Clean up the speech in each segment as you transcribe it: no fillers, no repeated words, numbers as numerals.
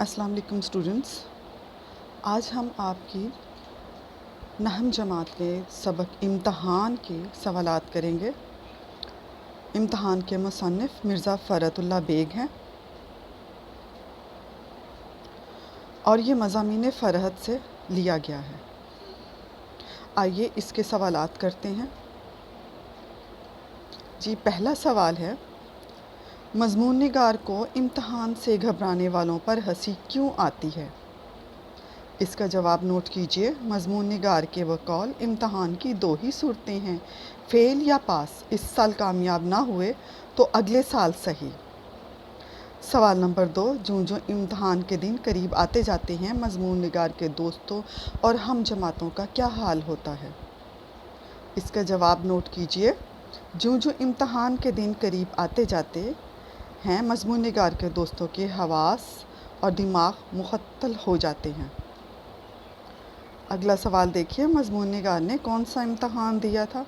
السلام علیکم اسٹوڈنٹس، آج ہم آپ کی نہم جماعت میں سبق امتحان کے سوالات کریں گے۔ امتحان کے مصنف مرزا فرحت اللہ بیگ ہیں اور یہ مضامین فرحت سے لیا گیا ہے۔ آئیے اس کے سوالات کرتے ہیں۔ جی، پہلا سوال ہے، مضمون نگار کو امتحان سے گھبرانے والوں پر ہنسی کیوں آتی ہے؟ اس کا جواب نوٹ کیجئے۔ مضمون نگار کے بقول امتحان کی دو ہی صورتیں ہیں، فیل یا پاس۔ اس سال کامیاب نہ ہوئے تو اگلے سال صحیح۔ سوال نمبر 2، جوں جوں امتحان کے دن قریب آتے جاتے ہیں، مضمون نگار کے دوستوں اور ہم جماعتوں کا کیا حال ہوتا ہے؟ اس کا جواب نوٹ کیجئے۔ جوں جوں امتحان کے دن قریب آتے جاتے ہیں، مضمون نگار کے دوستوں کے حواس اور دماغ معطل ہو جاتے ہیں۔ اگلا سوال دیکھیے، مضمون نگار نے کون سا امتحان دیا تھا؟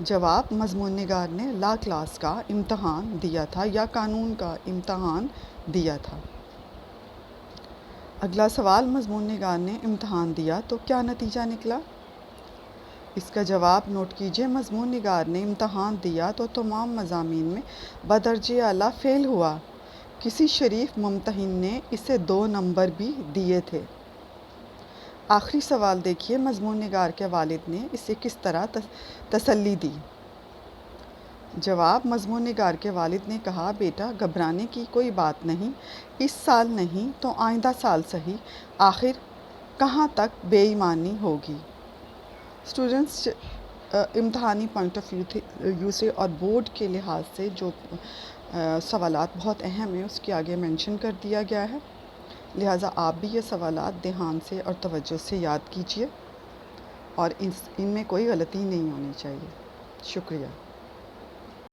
جواب، مضمون نگار نے لا کلاس کا امتحان دیا تھا یا قانون کا امتحان دیا تھا۔ اگلا سوال، مضمون نگار نے امتحان دیا تو کیا نتیجہ نکلا؟ اس کا جواب نوٹ کیجئے۔ مضمون نگار نے امتحان دیا تو تمام مضامین میں بدرجہ اعلیٰ فیل ہوا۔ کسی شریف ممتحن نے اسے 2 نمبر بھی دیے تھے۔ آخری سوال دیکھیے، مضمون نگار کے والد نے اسے کس طرح تسلی دی؟ جواب، مضمون نگار کے والد نے کہا، بیٹا گھبرانے کی کوئی بات نہیں، اس سال نہیں تو آئندہ سال صحیح، آخر کہاں تک بے ایمانی ہوگی۔ اسٹوڈنٹس، امتحانی پوائنٹ آف ویو سے اور بورڈ کے لحاظ سے جو سوالات بہت اہم ہیں اس کے آگے مینشن کر دیا گیا ہے، لہٰذا آپ بھی یہ سوالات دھیان سے اور توجہ سے یاد کیجیے اور ان میں کوئی غلطی نہیں ہونی چاہیے۔ شکریہ۔